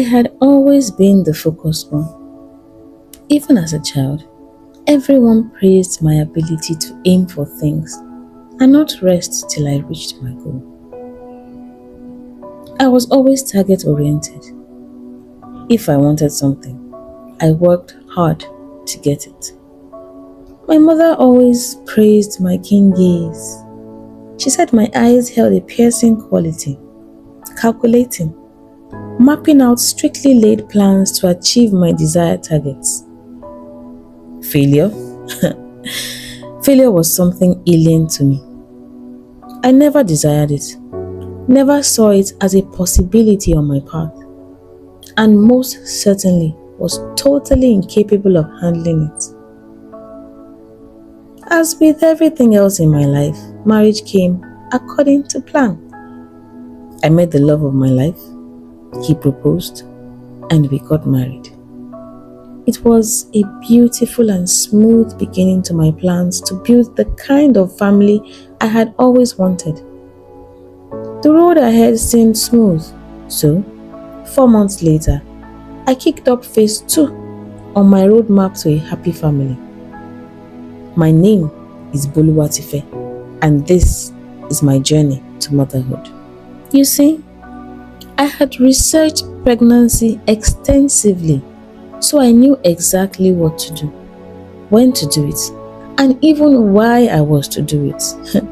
had always been the focused one. Even as a child, everyone praised my ability to aim for things and not rest till I reached my goal. I was always target oriented. If I wanted something, I worked hard to get it. My mother always praised my keen gaze. She said my eyes held a piercing quality, calculating, mapping out strictly laid plans to achieve my desired targets. Failure? Failure was something alien to me. I never desired it, never saw it as a possibility on my path, and most certainly was totally incapable of handling it. As with everything else in my life, marriage came according to plan. I met the love of my life, he proposed, and we got married. It was a beautiful and smooth beginning to my plans to build the kind of family I had always wanted. The road ahead seemed smooth, so 4 months later, I kicked up phase 2 on my roadmap to a happy family. My name is Boluwatife, and this is my journey to motherhood. You see, I had researched pregnancy extensively, so I knew exactly what to do, when to do it, and even why I was to do it.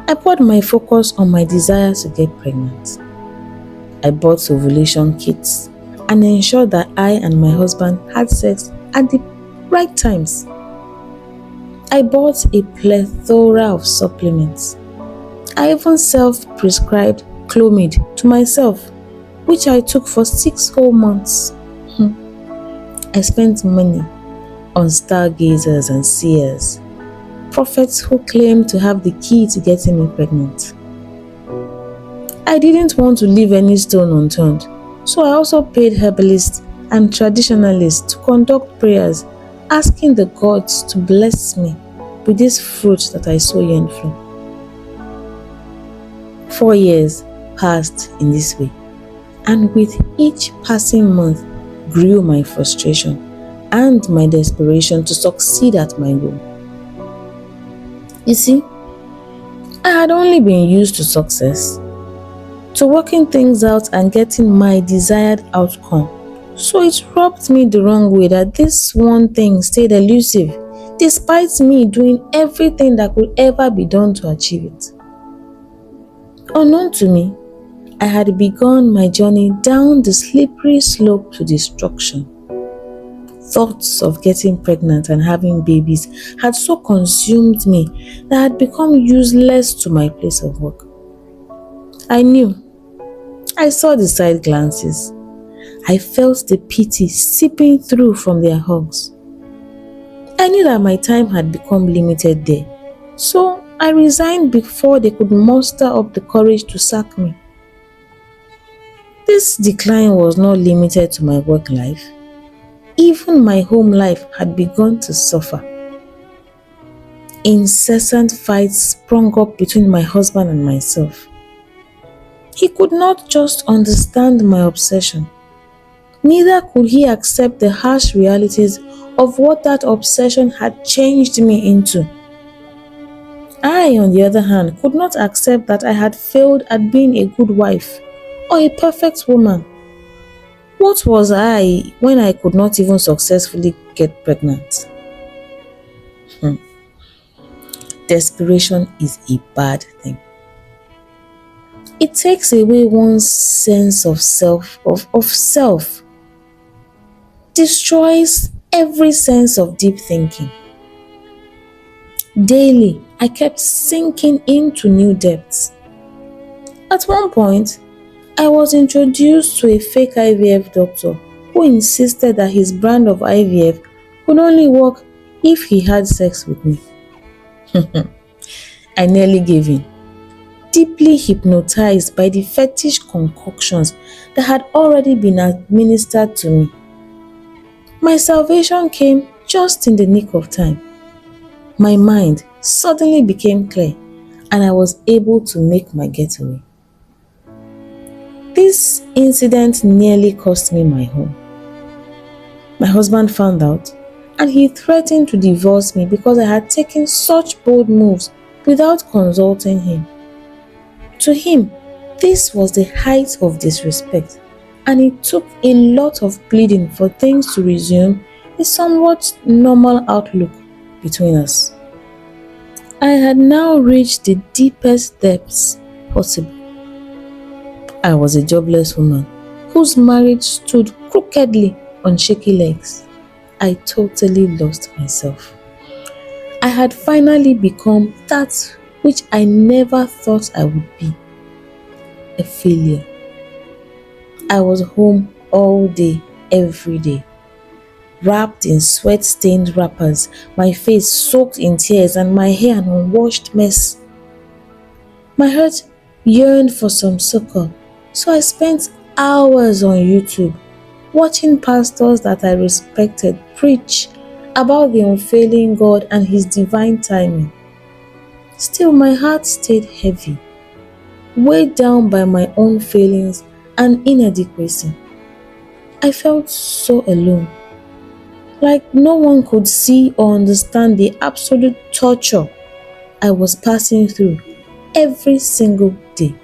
I put my focus on my desire to get pregnant. I bought ovulation kits and ensured that I and my husband had sex at the right times. I bought a plethora of supplements. I even self-prescribed Clomid to myself, which I took for 6 whole months. I spent money on stargazers and seers, prophets who claimed to have the key to getting me pregnant. I didn't want to leave any stone unturned, so I also paid herbalists and traditionalists to conduct prayers, asking the gods to bless me with this fruit that I so yearned for. 4 years passed in this way, and with each passing month grew my frustration and my desperation to succeed at my goal. You see, I had only been used to success, to working things out and getting my desired outcome, so it rubbed me the wrong way that this one thing stayed elusive despite me doing everything that could ever be done to achieve it. Unknown to me, I had begun my journey down the slippery slope to destruction. Thoughts of getting pregnant and having babies had so consumed me that I had become useless to my place of work. I knew. I saw the side glances. I felt the pity seeping through from their hugs. I knew that my time had become limited there, so I resigned before they could muster up the courage to sack me. This decline was not limited to my work life. Even my home life had begun to suffer. Incessant fights sprung up between my husband and myself. He could not just understand my obsession. Neither could he accept the harsh realities of what that obsession had changed me into. I, on the other hand, could not accept that I had failed at being a good wife or a perfect woman. What was I when I could not even successfully get pregnant? Desperation is a bad thing. It takes away one's sense of self, destroys every sense of deep thinking. Daily, I kept sinking into new depths. At one point, I was introduced to a fake IVF doctor who insisted that his brand of IVF could only work if he had sex with me. I nearly gave in, deeply hypnotized by the fetish concoctions that had already been administered to me. My salvation came just in the nick of time. My mind suddenly became clear and I was able to make my getaway. This incident nearly cost me my home. My husband found out and he threatened to divorce me because I had taken such bold moves without consulting him. To him, this was the height of disrespect, and it took a lot of pleading for things to resume a somewhat normal outlook between us. I had now reached the deepest depths possible. I was a jobless woman whose marriage stood crookedly on shaky legs. I totally lost myself. I had finally become that which I never thought I would be, a failure. I was home all day, every day, wrapped in sweat-stained wrappers, my face soaked in tears and my hair an unwashed mess. My heart yearned for some succor, so I spent hours on YouTube watching pastors that I respected preach about the unfailing God and His divine timing. Still, my heart stayed heavy, weighed down by my own failings and inadequacy. I felt so alone, like no one could see or understand the absolute torture I was passing through every single day.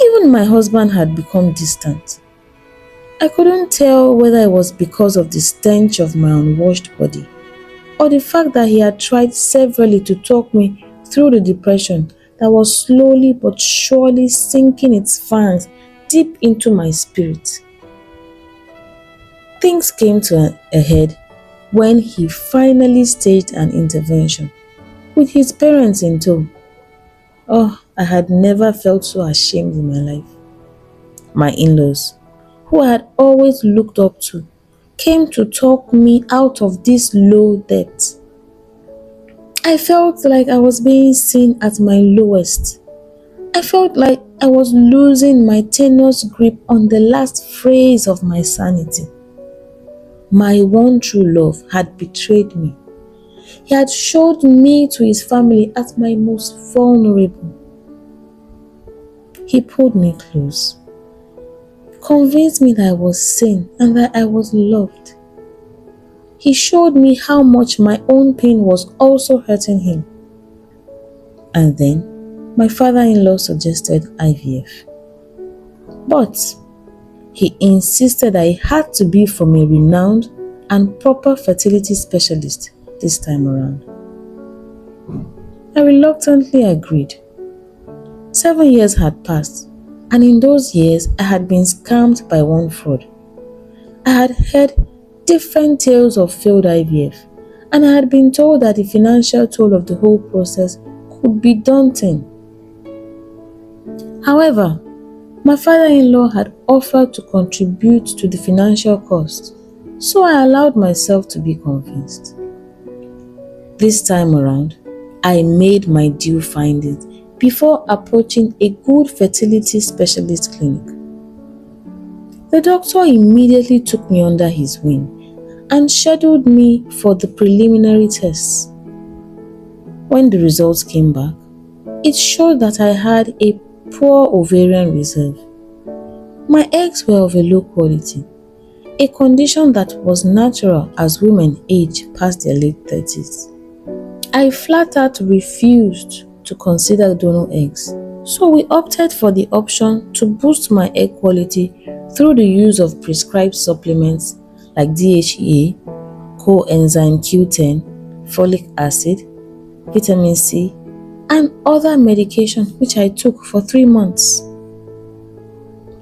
Even my husband had become distant. I couldn't tell whether it was because of the stench of my unwashed body or the fact that he had tried severally to talk me through the depression that was slowly but surely sinking its fangs deep into my spirit. Things came to a head when he finally staged an intervention, with his parents in tow. Oh, I had never felt so ashamed in my life. My in-laws, who I had always looked up to, came to talk me out of this low depth. I felt like I was being seen at my lowest. I felt like I was losing my tenuous grip on the last phrase of my sanity. My one true love had betrayed me. He had showed me to his family at my most vulnerable. He pulled me close, convinced me that I was sane and that I was loved. He showed me how much my own pain was also hurting him. And then, my father-in-law suggested IVF. But he insisted that it had to be from a renowned and proper fertility specialist this time around. I reluctantly agreed. 7 years had passed, and in those years I had been scammed by one fraud. I had heard different tales of failed IVF, and I had been told that the financial toll of the whole process could be daunting. However, my father-in-law had offered to contribute to the financial cost, so I allowed myself to be convinced. This time around, I made my due findings before approaching a good fertility specialist clinic. The doctor immediately took me under his wing and scheduled me for the preliminary tests. When the results came back, it showed that I had a poor ovarian reserve. My eggs were of a low quality, a condition that was natural as women age past their late 30s. I flat out refused to consider donor eggs, so we opted for the option to boost my egg quality through the use of prescribed supplements like DHEA, coenzyme Q10, folic acid, vitamin C, and other medications which I took for 3 months.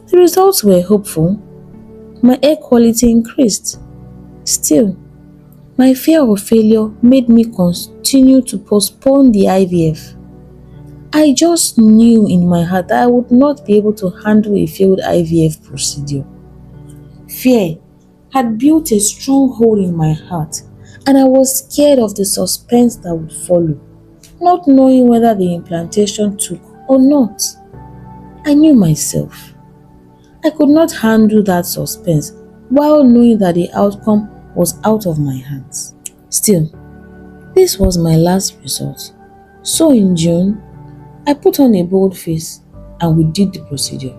The results were hopeful. My egg quality increased. Still, my fear of failure made me continue to postpone the IVF. I just knew in my heart that I would not be able to handle a failed IVF procedure. Fear had built a stronghold in my heart, and I was scared of the suspense that would follow, not knowing whether the implantation took or not. I knew myself. I could not handle that suspense while knowing that the outcome was out of my hands. Still, this was my last resort. So in June, I put on a bold face and we did the procedure.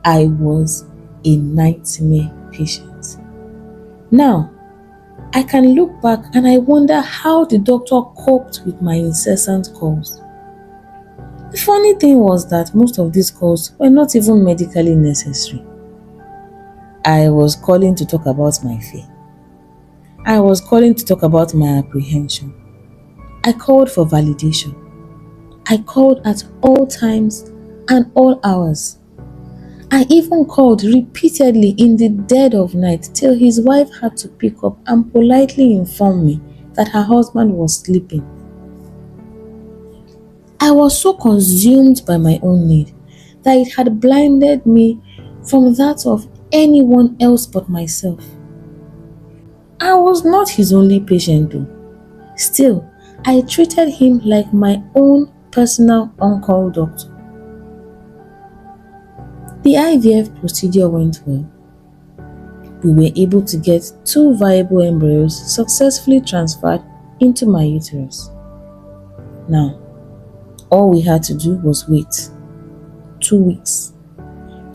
I was a nightmare patient. Now, I can look back and I wonder how the doctor coped with my incessant calls. The funny thing was that most of these calls were not even medically necessary. I was calling to talk about my fear. I was calling to talk about my apprehension. I called for validation. I called at all times and all hours. I even called repeatedly in the dead of night till his wife had to pick up and politely inform me that her husband was sleeping. I was so consumed by my own need that it had blinded me from that of anyone else but myself. I was not his only patient though. Still, I treated him like my own personal on-call doctor. The IVF procedure went well. We were able to get 2 viable embryos successfully transferred into my uterus. Now, all we had to do was wait. 2 weeks.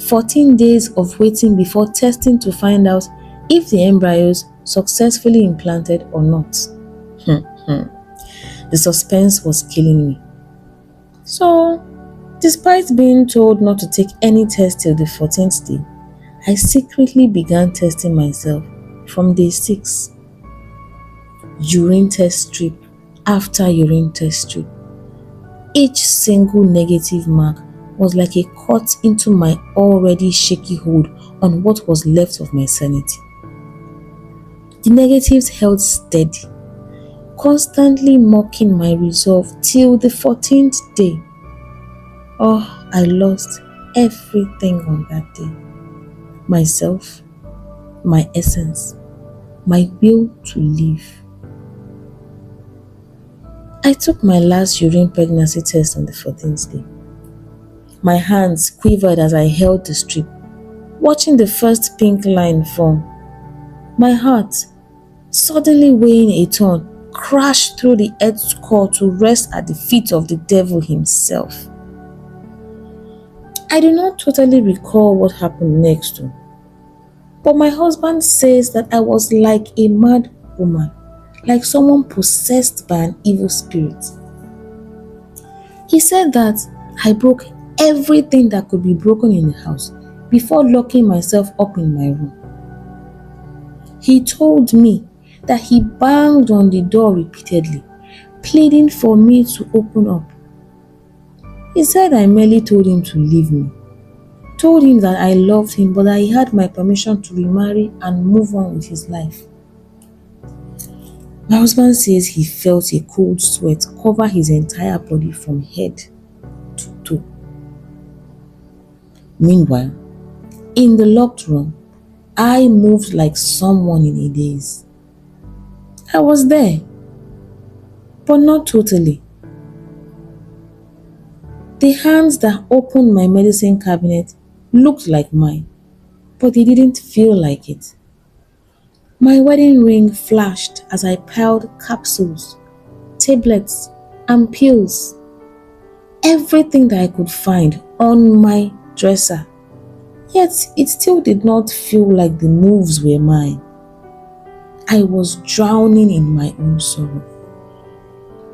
14 days of waiting before testing to find out if the embryos successfully implanted or not. The suspense was killing me. So, despite being told not to take any test till the 14th day, I secretly began testing myself from day 6. Urine test strip after urine test strip. Each single negative mark was like a cut into my already shaky hold on what was left of my sanity. The negatives held steady, constantly mocking my resolve till the 14th day. Oh, I lost everything on that day. Myself, my essence, my will to live. I took my last urine pregnancy test on the 14th day. My hands quivered as I held the strip, watching the first pink line form. My heart, suddenly weighing a ton, crashed through the earth's core to rest at the feet of the devil himself. I do not totally recall what happened next, but my husband says that I was like a mad woman, like someone possessed by an evil spirit. He said that I broke everything that could be broken in the house before locking myself up in my room. He told me that he banged on the door repeatedly, pleading for me to open up. He said I merely told him to leave me, told him that I loved him but that he had my permission to remarry and move on with his life. My husband says he felt a cold sweat cover his entire body from head to toe. Meanwhile, in the locked room, I moved like someone in a daze. I was there, but not totally. The hands that opened my medicine cabinet looked like mine, but they didn't feel like it. My wedding ring flashed as I piled capsules, tablets, and pills. Everything that I could find on my dresser. Yet it still did not feel like the moves were mine. I was drowning in my own sorrow.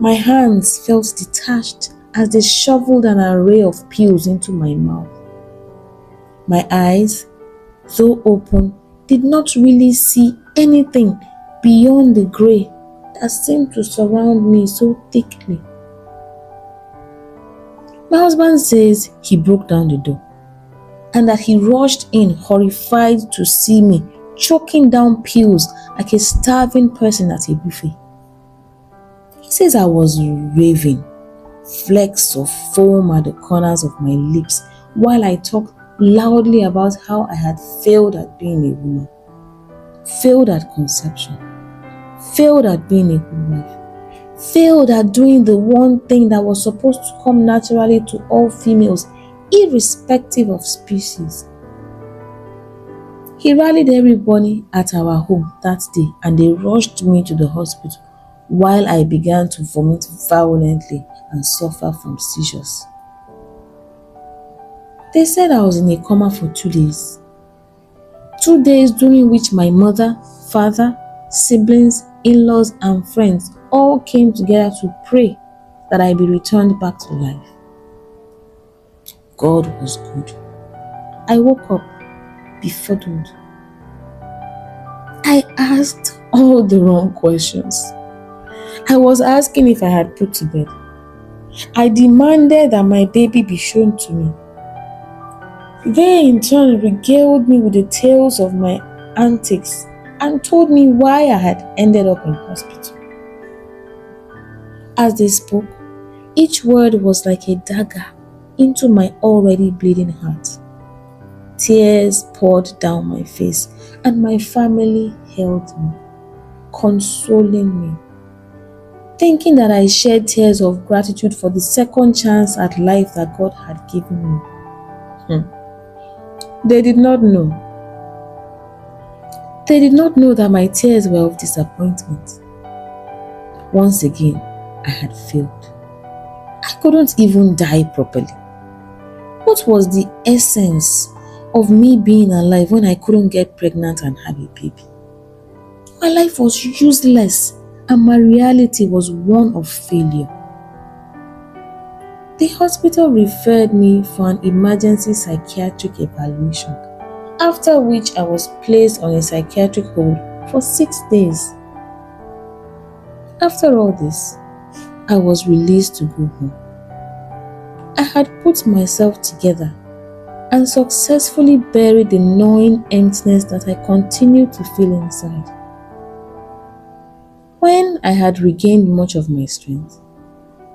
My hands felt detached as they shoveled an array of pills into my mouth. My eyes, though open, did not really see anything beyond the grey that seemed to surround me so thickly. My husband says he broke down the door and that he rushed in horrified to see me choking down pills like a starving person at a buffet. He says I was raving, flecks of foam at the corners of my lips while I talked loudly about how I had failed at being a woman, failed at conception, failed at being a good wife, failed at doing the one thing that was supposed to come naturally to all females, irrespective of species. He rallied everybody at our home that day and they rushed me to the hospital while I began to vomit violently and suffer from seizures. They said I was in a coma for 2 days. 2 days during which my mother, father, siblings, in-laws, and friends all came together to pray that I be returned back to life. God was good. I woke up befuddled. I asked all the wrong questions. I was asking if I had put to bed. I demanded that my baby be shown to me. They in turn regaled me with the tales of my antics and told me why I had ended up in hospital. As they spoke, each word was like a dagger into my already bleeding heart. Tears poured down my face and my family held me, consoling me, thinking that I shed tears of gratitude for the second chance at life that God had given me. They did not know. They did not know that my tears were of disappointment. Once again, I had failed. I couldn't even die properly. What was the essence of me being alive when I couldn't get pregnant and have a baby? My life was useless and my reality was one of failure. The hospital referred me for an emergency psychiatric evaluation, after which I was placed on a psychiatric hold for 6 days. After all this, I was released to go home. I had put myself together and successfully buried the gnawing emptiness that I continued to feel inside. When I had regained much of my strength,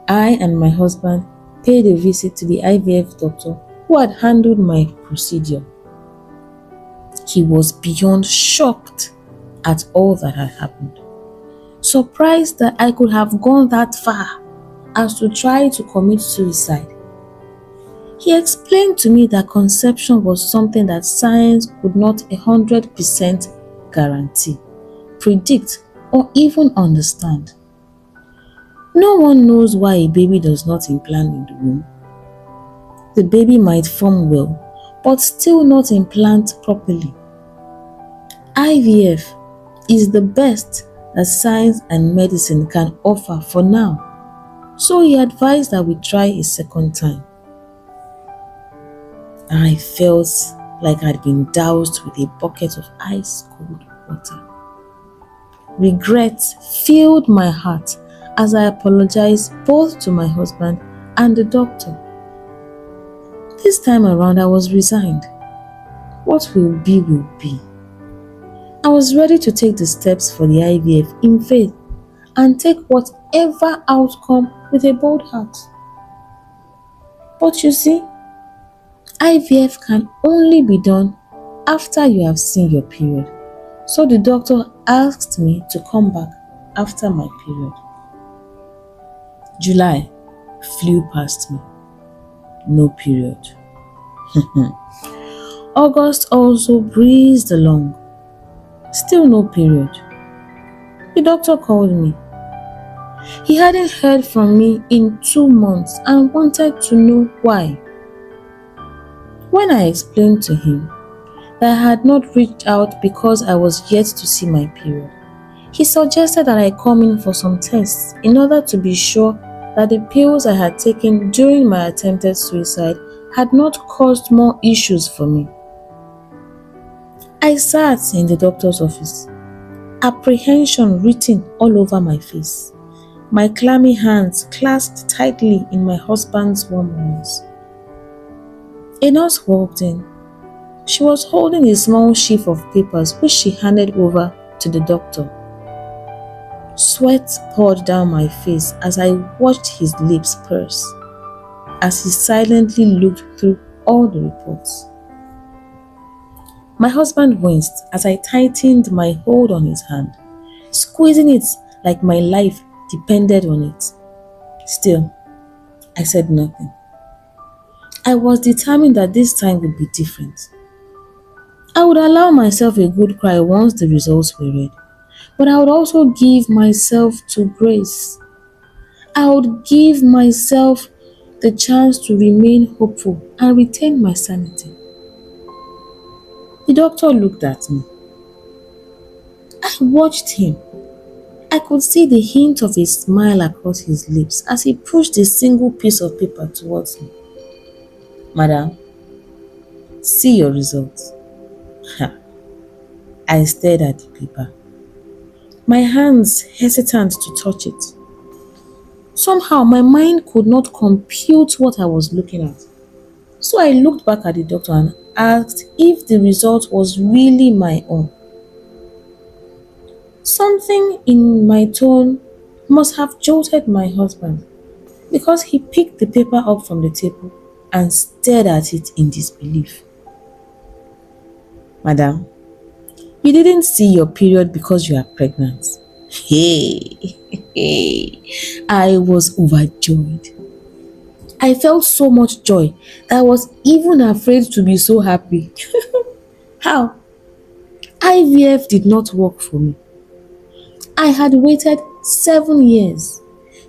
I and my husband paid a visit to the IVF doctor who had handled my procedure. He was beyond shocked at all that had happened, surprised that I could have gone that far as to try to commit suicide. He explained to me that conception was something that science could not 100% guarantee, predict, or even understand. No one knows why a baby does not implant in the womb. The baby might form well, but still not implant properly. IVF is the best that science and medicine can offer for now, so he advised that we try a second time. I felt like I'd been doused with a bucket of ice-cold water. Regret filled my heart as I apologized both to my husband and the doctor. This time around, I was resigned. What will be, will be. I was ready to take the steps for the IVF in faith and take whatever outcome with a bold heart. But you see, IVF can only be done after you have seen your period. So the doctor asked me to come back after my period. July flew past me. No period. August also breezed along. Still no period. The doctor called me. He hadn't heard from me in 2 months and wanted to know why. When I explained to him that I had not reached out because I was yet to see my period, he suggested that I come in for some tests in order to be sure that the pills I had taken during my attempted suicide had not caused more issues for me. I sat in the doctor's office, apprehension written all over my face, my clammy hands clasped tightly in my husband's warm arms. A nurse walked in. She was holding a small sheaf of papers which she handed over to the doctor. Sweat poured down my face as I watched his lips purse, as he silently looked through all the reports. My husband winced as I tightened my hold on his hand, squeezing it like my life depended on it. Still, I said nothing. I was determined that this time would be different. I would allow myself a good cry once the results were read, but I would also give myself to grace. I would give myself the chance to remain hopeful and retain my sanity. The doctor looked at me. I watched him. I could see the hint of a smile across his lips as he pushed a single piece of paper towards me. Madam, see your results. Ha. I stared at the paper, my hands hesitant to touch it. Somehow my mind could not compute what I was looking at. So I looked back at the doctor and asked if the result was really my own. Something in my tone must have jolted my husband because he picked the paper up from the table and stared at it in disbelief. Madam, you didn't see your period because you are pregnant. Hey, I was overjoyed. I felt so much joy that I was even afraid to be so happy. How? IVF did not work for me. I had waited 7 years,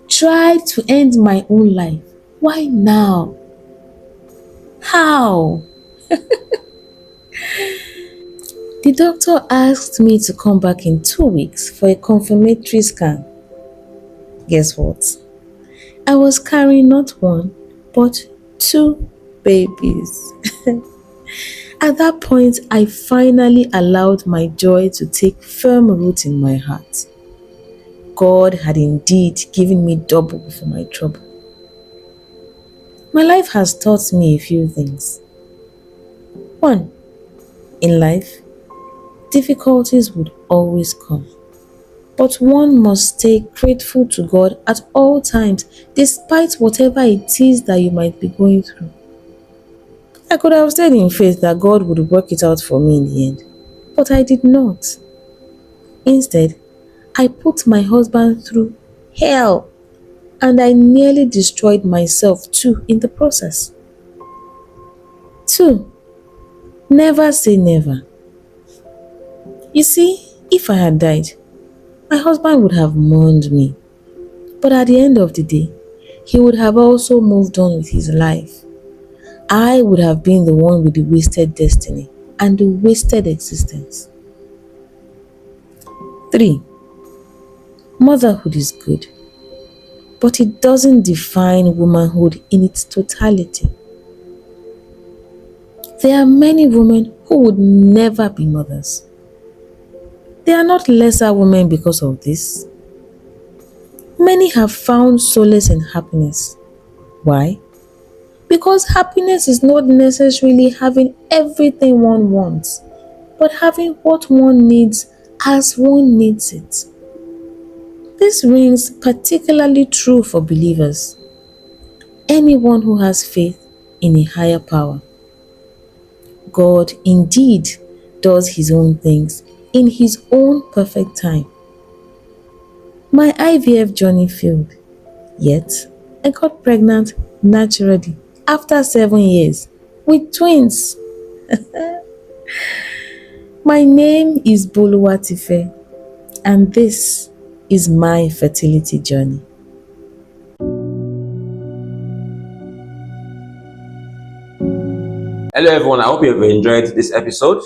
tried to end my own life. Why now? How? The doctor asked me to come back in 2 weeks for a confirmatory scan. Guess what? I was carrying not one, but 2 babies. At that point, I finally allowed my joy to take firm root in my heart. God had indeed given me double for my trouble. My life has taught me a few things. 1. In life, difficulties would always come. But one must stay grateful to God at all times, despite whatever it is that you might be going through. I could have stayed in faith that God would work it out for me in the end, but I did not. Instead, I put my husband through hell, and I nearly destroyed myself too in the process. 2. Never say never. You see, if I had died, my husband would have mourned me, but at the end of the day, he would have also moved on with his life. I would have been the one with the wasted destiny and the wasted existence. 3. Motherhood is good, but it doesn't define womanhood in its totality. There are many women who would never be mothers. They are not lesser women because of this. Many have found solace in happiness. Why? Because happiness is not necessarily having everything one wants, but having what one needs as one needs it. This rings particularly true for believers, anyone who has faith in a higher power. God indeed does his own things in his own perfect time. My IVF journey failed, yet I got pregnant naturally after 7 years with twins. My name is Boluwatife, and this is my fertility journey. Hello, everyone. I hope you have enjoyed this episode.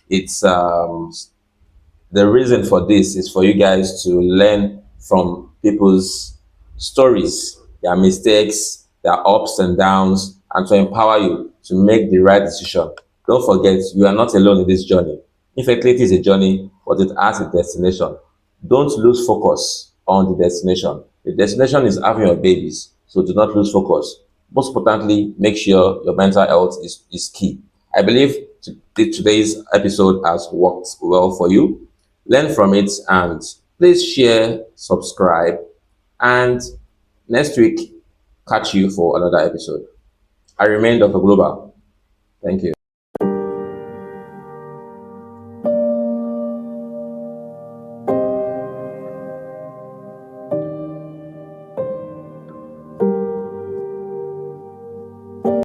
It's the reason for this is for you guys to learn from people's stories, their mistakes, their ups and downs, and to empower you to make the right decision. Don't forget, you are not alone in this journey. Infertility is a journey, but it has a destination. Don't lose focus on the destination. The destination is having your babies, so do not lose focus. Most importantly, make sure your mental health is key. I believe today's episode has worked well for you. Learn from it and please share, subscribe, and next week, catch you for another episode. I remain Dr. Global. Thank you.